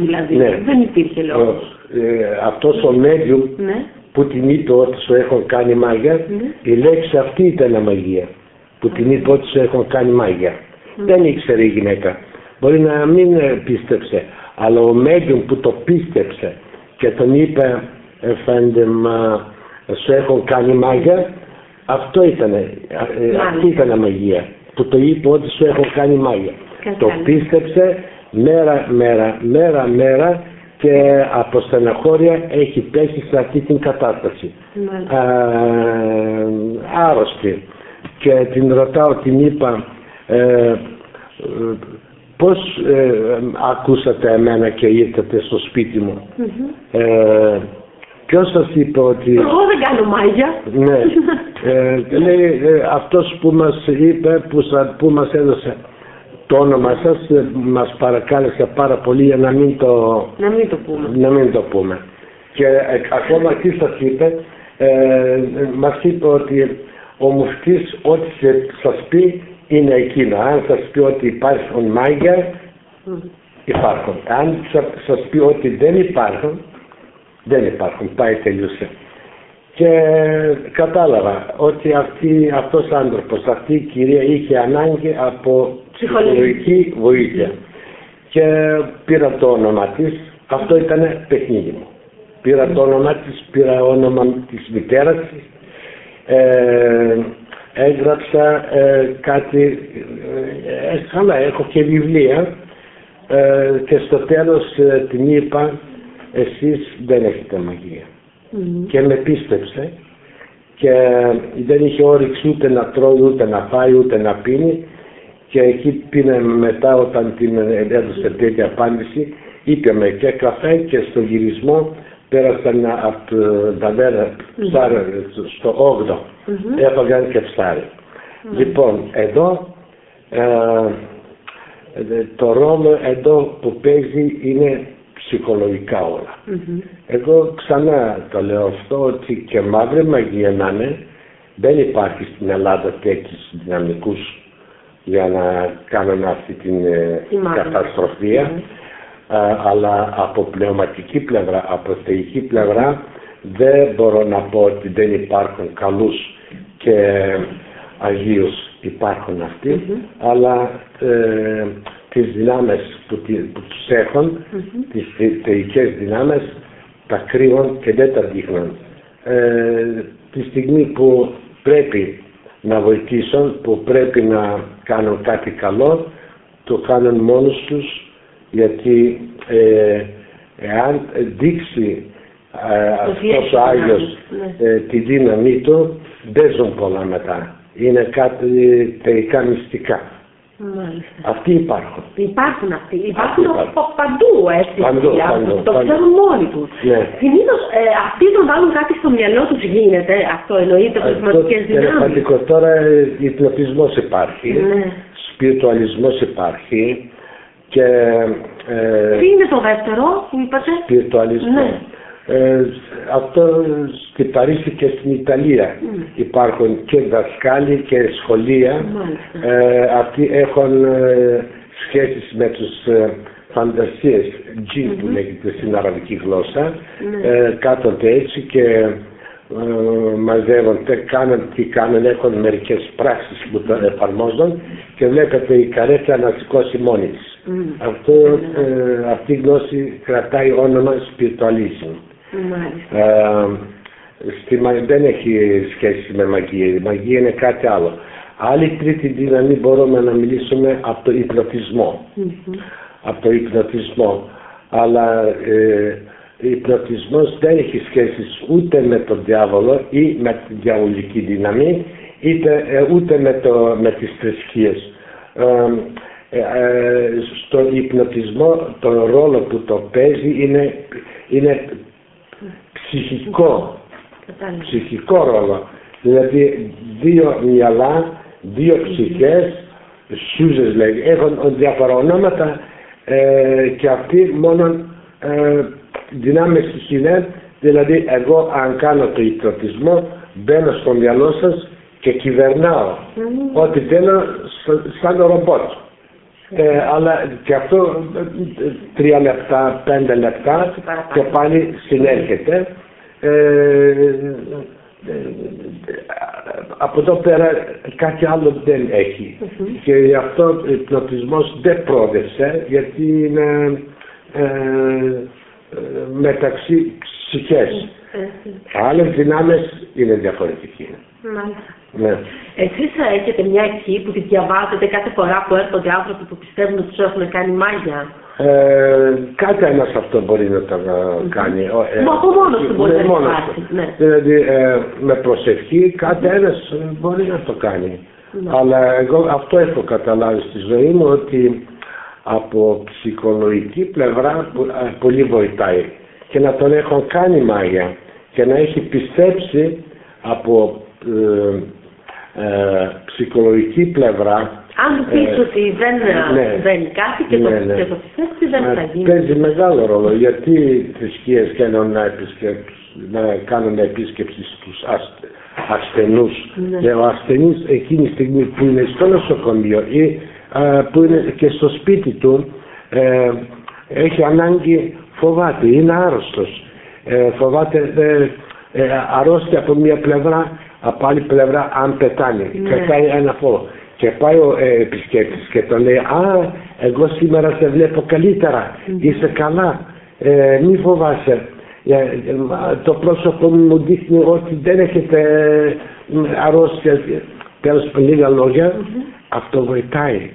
δηλαδή. Ναι. Δεν υπήρχε λόγος. Αυτός ο medium Ναι. που την είπε ότι σου έχουν κάνει μάγια, η λέξη αυτή ήταν μαγεία. Που την είπε ότι σου έχουν κάνει μάγια. Δεν ήξερε η γυναίκα. Μπορεί να μην πίστεψε, αλλά ο medium που το πίστεψε και τον είπε εφέντεμ, σου έχουν κάνει μάγια, αυτή ήταν μαγεία. Που το είπε ότι σου έχουν κάνει μάγια. Το πίστεψε μέρα και από στεναχώρια έχει πέσει σε αυτή την κατάσταση. Άρρωστη. Και την ρωτάω, την είπα, πώς ακούσατε εμένα και ήρθατε στο σπίτι μου. Ποιος σας είπε ότι... Εγώ δεν κάνω μάγια. Ναι. Λέει αυτός που μας είπε, που μας έδωσε το όνομα σας, μας παρακάλεσε πάρα πολύ για να μην το πούμε. Και ακόμα τι σας είπε, μας είπε ότι ο μουφτής ό,τι σας πει είναι εκείνο. Αν σας πει ότι υπάρχουν μάγια, υπάρχουν. Αν σας πει ότι δεν υπάρχουν, πάει τελείωσε. Και κατάλαβα ότι αυτός άνθρωπος, αυτή η κυρία είχε ανάγκη από ψυχολογική βοήθεια. Και πήρα το όνομα της, αυτό ήταν παιχνίδι μου. Πήρα το όνομα της, πήρα όνομα της μητέρας της, έγραψα κάτι, καλά, έχω και βιβλία, και στο τέλος την είπα, εσείς δεν έχετε μαγεία. Και με πίστεψε και δεν είχε όρεξη ούτε να τρώει, ούτε να φάει, ούτε να πίνει, και εκεί πίνε μετά, όταν την έδωσε τέτοια απάντηση, είπε με και καφέ, και στο γυρισμό πέρασαν από τα βέρα στο 8ο, έφαγαν και ψάρι. Λοιπόν, εδώ το ρόλο εδώ που παίζει είναι ψυχολογικά όλα. Εγώ ξανά το λέω αυτό, ότι και μαύρη μαγεία να είναι, δεν υπάρχει στην Ελλάδα τέτοιους δυναμικούς για να κάνουν αυτή την καταστροφία, αλλά από πνευματική πλευρά, από θεϊκή πλευρά, δεν μπορώ να πω ότι δεν υπάρχουν καλούς και αγίους, υπάρχουν αυτοί, αλλά τις δυνάμεις που τους έχουν, τις θεϊκές δυνάμεις, τα κρύβουν και δεν τα δείχνουν. Τη στιγμή που πρέπει να βοηθήσουν, που πρέπει να κάνουν κάτι καλό, το κάνουν μόνος τους, γιατί εάν δείξει αυτός ο Άγιος τη δύναμή του, δεν ζουν πολλά μετά. Είναι κάτι θεϊκά μυστικά. Μάλιστα. Αυτοί υπάρχουν. Υπάρχουν αυτοί. Υπάρχουν παντού, έτσι. Παντού. Το ξέρουν μόνοι τους. Ναι. Συνήθως αυτοί τον βάλουν κάτι στο μυαλό τους, γίνεται αυτό, εννοείται, πνευματικές δυνάμεις. Τώρα υπνοτισμός υπάρχει, σπιριτουαλισμός υπάρχει και... Τι είναι το δεύτερο που είπατε? Σπιριτουαλισμό. Ναι. Αυτό στην Παρίσι και στην Ιταλία υπάρχουν και δασκάλοι και σχολεία. Αυτοί έχουν σχέσεις με τους φαντασίες, τζιν που λέγεται στην αραβική γλώσσα, κάθονται έτσι και μαζεύονται, κάνουν, έχουν μερικές πράξεις που το εφαρμόζουν, και βλέπετε η καρέκλα να σηκώσει μόνη της. Αυτή η γνώση κρατάει όνομα spiritualism. Δεν έχει σχέση με μαγεία. Η μαγεία είναι κάτι άλλο. Άλλη τρίτη δύναμη μπορούμε να μιλήσουμε από το υπνοτισμό. Από το υπνοτισμό. Αλλά ο υπνοτισμός δεν έχει σχέση ούτε με τον διάβολο ή με τη διαβολική δύναμη, ούτε με τις θρησκείες. Στον υπνοτισμό τον ρόλο που το παίζει είναι ψυχικό ρόλο. Δηλαδή δύο μυαλά, δύο ψυχές, σούζες λέγει, έχουν διάφορα ονόματα, και αυτοί μόνο δυνάμεις της είναι. Δηλαδή εγώ αν κάνω το υπνοτισμό, μπαίνω στο μυαλό σας και κυβερνάω ό,τι θέλω σαν ρομπότ. Αλλά και αυτό 3 λεπτά, 5 λεπτά και πάλι συνέρχεται. Από εδώ πέρα κάτι άλλο δεν έχει. Και γι' αυτό ο υπνοτισμός δεν πρόδευσε, γιατί είναι μεταξύ ψυχές. Άλλες δυνάμεις είναι διαφορετικοί. Ναι. Εσείς έχετε μια ευχή που τη διαβάζετε κάθε φορά που έρχονται άνθρωποι που πιστεύουν ότι τους έχουν κάνει μάγια? Κάθε ένας αυτό μπορεί να το κάνει. Μα από μόνος του μπορεί να υπάρχει. Ναι. Δηλαδή με προσευχή κάθε ένας μπορεί να το κάνει. Ναι. Αλλά εγώ αυτό έχω καταλάβει στη ζωή μου, ότι από ψυχολογική πλευρά πολύ βοηθάει. Και να τον έχω κάνει μάγια και να έχει πιστέψει από ψυχολογική πλευρά. Αν του πεις ότι δεν συμβαίνει κάτι και το πιστέψει, δεν θα γίνει. Παίζει μεγάλο ρόλο, γιατί οι θρησκείες να κάνουν επίσκεψη στους ασθενούς. Και ο ασθενής εκείνη τη στιγμή που είναι στο νοσοκομείο ή που είναι και στο σπίτι του, έχει ανάγκη, φοβάται, είναι άρρωστος, φοβάται αρρώστια από μια πλευρά, από άλλη πλευρά αν πετάνει, πετάει ένα φόβο. Και πάει ο επισκέπτης και το λέει, εγώ σήμερα σε βλέπω καλύτερα, είσαι καλά, μη φοβάσαι. Το πρόσωπο μου δείχνει ότι δεν έχετε αρρώστια, τέλος με λίγα λόγια, αυτό βοηθάει.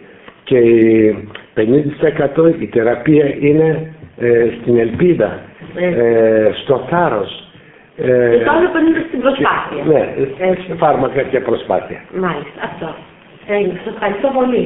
Και 50% η θεραπεία είναι στην ελπίδα, στο θάρρος. Και το άλλο είναι στην προσπάθεια. Ναι, φάρμακα και προσπάθεια. Μάλιστα, αυτό. Σας ευχαριστώ πολύ.